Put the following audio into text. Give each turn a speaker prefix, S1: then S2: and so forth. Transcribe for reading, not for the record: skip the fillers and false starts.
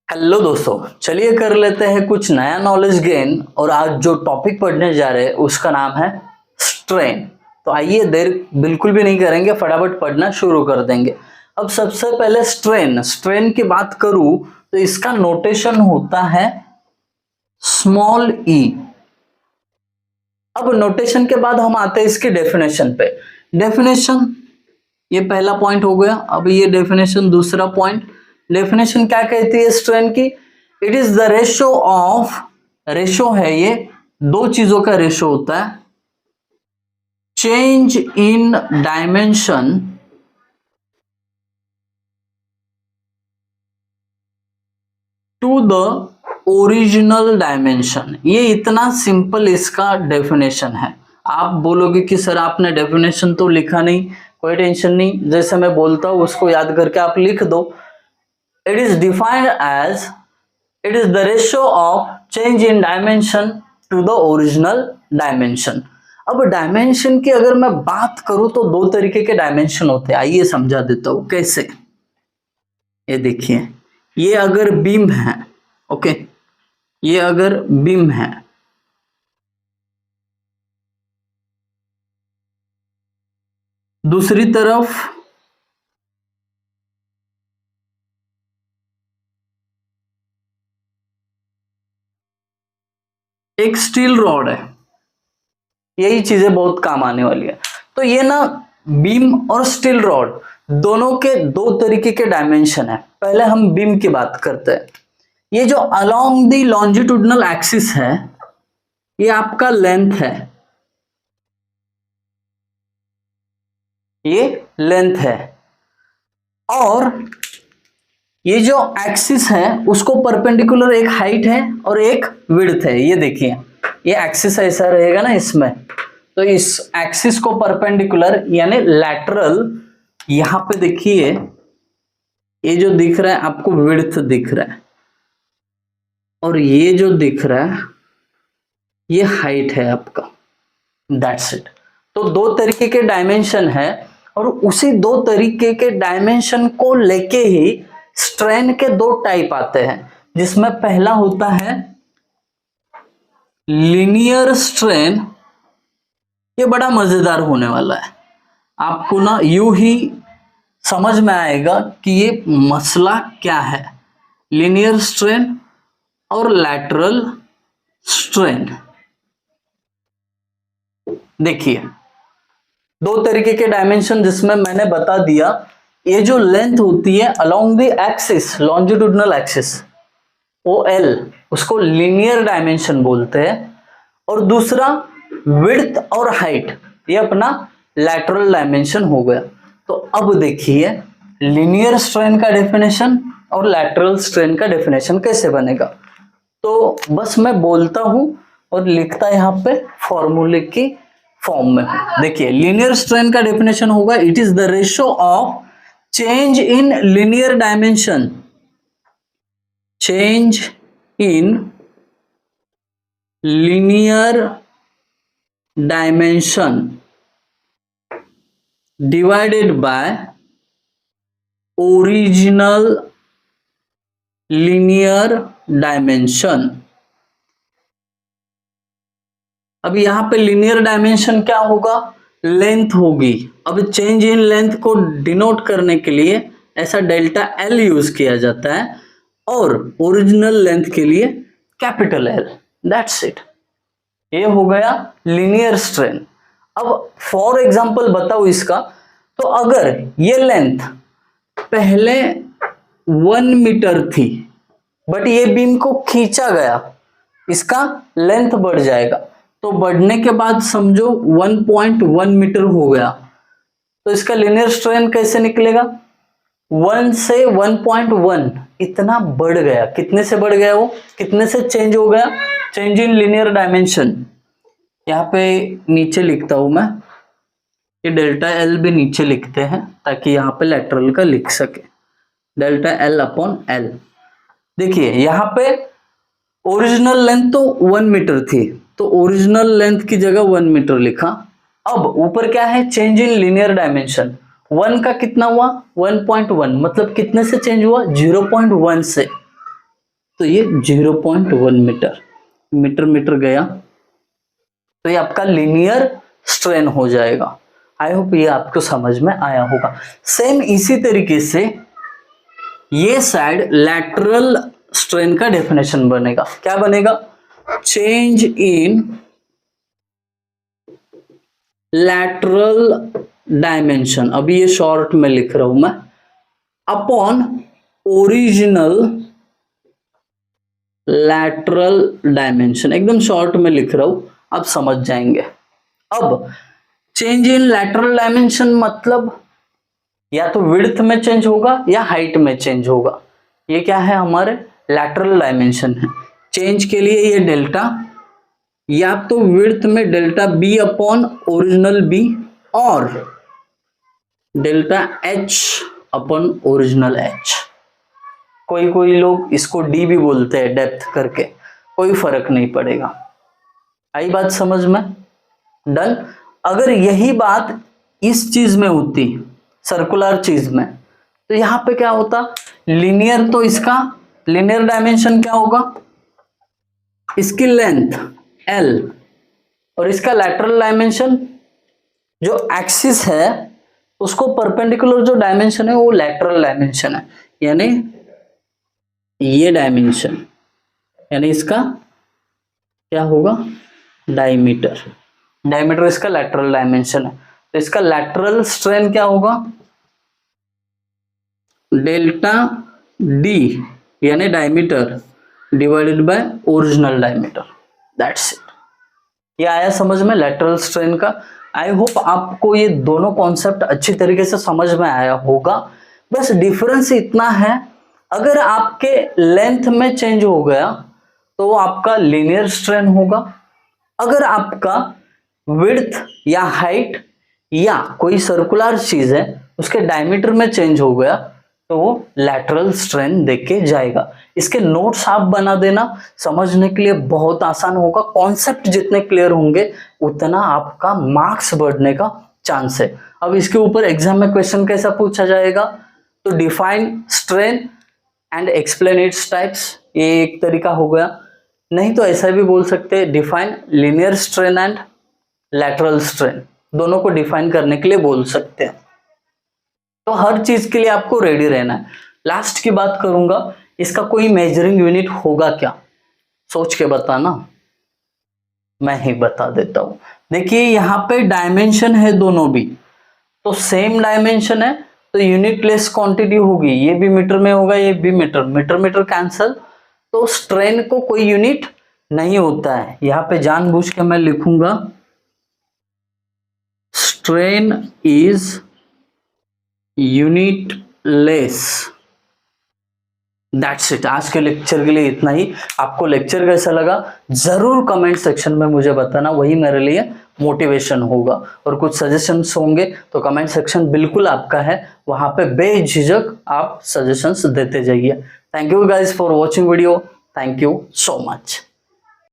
S1: Hello दोस्तों, चलिए कर लेते हैं कुछ नया नॉलेज गेन। और आज जो टॉपिक पढ़ने जा रहे हैं उसका नाम है स्ट्रेन। तो आइए देर बिल्कुल भी नहीं करेंगे, फटाफट पढ़ना शुरू कर देंगे। अब सबसे पहले स्ट्रेन की बात करूं तो इसका नोटेशन होता है स्मॉल ई। अब नोटेशन के बाद हम आते हैं इसकी डेफिनेशन पे। डेफिनेशन ये पहला पॉइंट हो गया। अब ये डेफिनेशन दूसरा पॉइंट। डेफिनेशन क्या कहती है स्ट्रेन की? It is the ratio of, ratio है ये, दो चीजों का रेशो होता है, change in dimension to the original dimension. ये इतना सिंपल इसका डेफिनेशन है। आप बोलोगे कि सर आपने डेफिनेशन तो लिखा नहीं, कोई टेंशन नहीं, जैसे मैं बोलता हूं उसको याद करके आप लिख दो। It is defined as it is the ratio of change in dimension to the original dimension. अब डायमेंशन की अगर मैं बात करूं तो दो तरीके के डायमेंशन होते हैं, आइए समझा देता हूं कैसे। ये देखिए, ये अगर बीम है, ओके, ये अगर बीम है, दूसरी तरफ एक स्टील रॉड है, यही चीजें बहुत काम आने वाली है। तो ये ना बीम और स्टील रॉड दोनों के दो तरीके के डायमेंशन है। पहले हम बीम की बात करते हैं। ये जो अलोंग द लॉन्जिट्यूडनल एक्सिस है, ये आपका लेंथ है, ये लेंथ है। और ये जो एक्सिस है उसको परपेंडिकुलर एक हाइट है और एक विड्थ है। ये देखिए, ये एक्सिस ऐसा रहेगा ना इसमें, तो इस एक्सिस को परपेंडिकुलर यानी लैटरल, यहां पे देखिए ये जो दिख रहा है आपको विड्थ दिख रहा है, और ये जो दिख रहा है ये हाइट है आपका। That's it. तो दो तरीके के डायमेंशन है, और उसी दो तरीके के डायमेंशन को लेके ही स्ट्रेन के दो टाइप आते हैं, जिसमें पहला होता है लीनियर स्ट्रेन। ये बड़ा मजेदार होने वाला है, आपको ना यूं ही समझ में आएगा कि ये मसला क्या है। लीनियर स्ट्रेन और लैटरल स्ट्रेन, देखिए दो तरीके के डायमेंशन जिसमें मैंने बता दिया। ये जो लेंथ होती है along the axis, longitudinal axis, O L, उसको लीनियर डायमेंशन बोलते हैं। और दूसरा विड्थ और हाइट, ये अपना लैटरल डायमेंशन हो गया। तो अब देखिए लीनियर स्ट्रेन का डेफिनेशन और लैटरल स्ट्रेन का डेफिनेशन कैसे बनेगा। तो बस मैं बोलता हूं और लिखता यहां पे फॉर्मूले की फॉर्म में। देखिए लीनियर स्ट्रेन का डेफिनेशन होगा, it is the ratio of change in linear dimension, change in linear dimension divided by original linear dimension. अब यहां पे लीनियर डायमेंशन क्या होगा? लेंथ होगी। अब चेंज इन लेंथ को डिनोट करने के लिए ऐसा डेल्टा एल यूज किया जाता है, और ओरिजिनल लेंथ के लिए कैपिटल एल। That's it. ये हो गया लीनियर स्ट्रेन। अब फॉर एग्जांपल बताओ इसका, तो अगर ये लेंथ पहले 1 मीटर थी, बट ये बीम को खींचा गया, इसका लेंथ बढ़ जाएगा। तो बढ़ने के बाद समझो 1.1 मीटर हो गया, तो इसका लीनियर स्ट्रेन कैसे निकलेगा? 1 से 1.1 इतना बढ़ गया। कितने से बढ़ गया? वो कितने से चेंज हो गया? Change in linear dimension. यहाँ पे नीचे लिखता हूं मैं, ये डेल्टा एल भी नीचे लिखते हैं ताकि यहाँ पे लैटरल का लिख सके, डेल्टा एल अपॉन एल। देखिए यहाँ पे ओरिजिनल लेंथ तो 1 मीटर थी, तो ओरिजिनल लेंथ की जगह 1 मीटर लिखा। अब ऊपर क्या है? Change in linear dimension. 1 का कितना हुआ? 1.1, मतलब कितने से चेंज हुआ? 0.1 से। तो ये 0.1 मीटर, मीटर मीटर गया, तो ये आपका लीनियर स्ट्रेन हो जाएगा। आई होप ये आपको समझ में आया होगा। सेम इसी तरीके से ये साइड लैटरल स्ट्रेन का डेफिनेशन बनेगा। क्या बनेगा? चेंज इन लैटरल डायमेंशन, अभी ये शॉर्ट में लिख रहा हूं मैं, अपॉन ओरिजिनल लैटरल डायमेंशन, एकदम शॉर्ट में लिख रहा हूं, आप समझ जाएंगे। अब चेंज इन लैटरल डायमेंशन मतलब या तो विड्थ में चेंज होगा या हाइट में चेंज होगा। ये क्या है? हमारे लैटरल डायमेंशन है। चेंज के लिए ये डेल्टा, या तो विड्थ में delta B upon original B, और delta H upon original H. कोई कोई लोग इसको डी भी बोलते हैं डेप्थ करके, कोई फर्क नहीं पड़ेगा। आई बात समझ में? डन। अगर यही बात इस चीज में होती, सर्कुलर चीज में, तो यहां पे क्या होता? लीनियर, तो इसका लीनियर डायमेंशन क्या होगा? इसकी लेंथ L, और इसका लैटरल डायमेंशन जो एक्सिस है उसको परपेंडिकुलर जो डायमेंशन है वो लैटरल डायमेंशन है, यानी ये डायमेंशन, यानी इसका क्या होगा? डायमीटर। डायमीटर इसका लैटरल डायमेंशन है, तो इसका लैटरल स्ट्रेन क्या होगा? डेल्टा डी यानी diameter divided by original diameter, that's it. ये आया समझ में लैटरल स्ट्रेन का? आई होप आपको ये दोनों कॉन्सेप्ट अच्छी तरीके से समझ में आया होगा। बस डिफरेंस इतना है, अगर आपके लेंथ में चेंज हो गया तो वो आपका लीनियर स्ट्रेन होगा। अगर आपका विड्थ या हाइट या कोई सर्कुलर चीज है उसके डायमीटर में चेंज हो गया तो वो लैटरल स्ट्रेन देख के जाएगा। इसके नोट्स आप बना देना, समझने के लिए बहुत आसान होगा। कॉन्सेप्ट जितने क्लियर होंगे उतना आपका मार्क्स बढ़ने का चांस है। अब इसके ऊपर एग्जाम में क्वेश्चन कैसा पूछा जाएगा? तो define strain and explain its types, ये एक तरीका हो गया। नहीं तो ऐसा भी बोल सकते हैं, define linear strain and lateral strain, दोनों को डिफाइन करने के लिए बोल सकते हैं। तो हर चीज के लिए आपको रेडी रहना है। लास्ट की बात करूंगा, इसका कोई मेजरिंग यूनिट होगा क्या? सोच के बताना, मैं ही बता देता हूं। देखिए यहाँ पे डायमेंशन है दोनों भी, तो सेम डायमेंशन है तो यूनिट लेस क्वांटिटी होगी। ये भी मीटर में होगा, ये भी मीटर, मीटर मीटर कैंसल, तो स्ट्रेन को कोई यूनिट नहीं होता है। यहाँ पे जानबूझ के मैं लिखूंगा strain is unit less. That's it. आज के लेक्चर के लिए इतना ही। आपको लेक्चर कैसा लगा जरूर कमेंट सेक्शन में मुझे बताना, वही मेरे लिए मोटिवेशन होगा। और कुछ सजेशंस होंगे तो कमेंट सेक्शन बिल्कुल आपका है, वहां पे बेझिझक आप सजेशंस देते जाइए। Thank you guys for watching video. Thank you so much.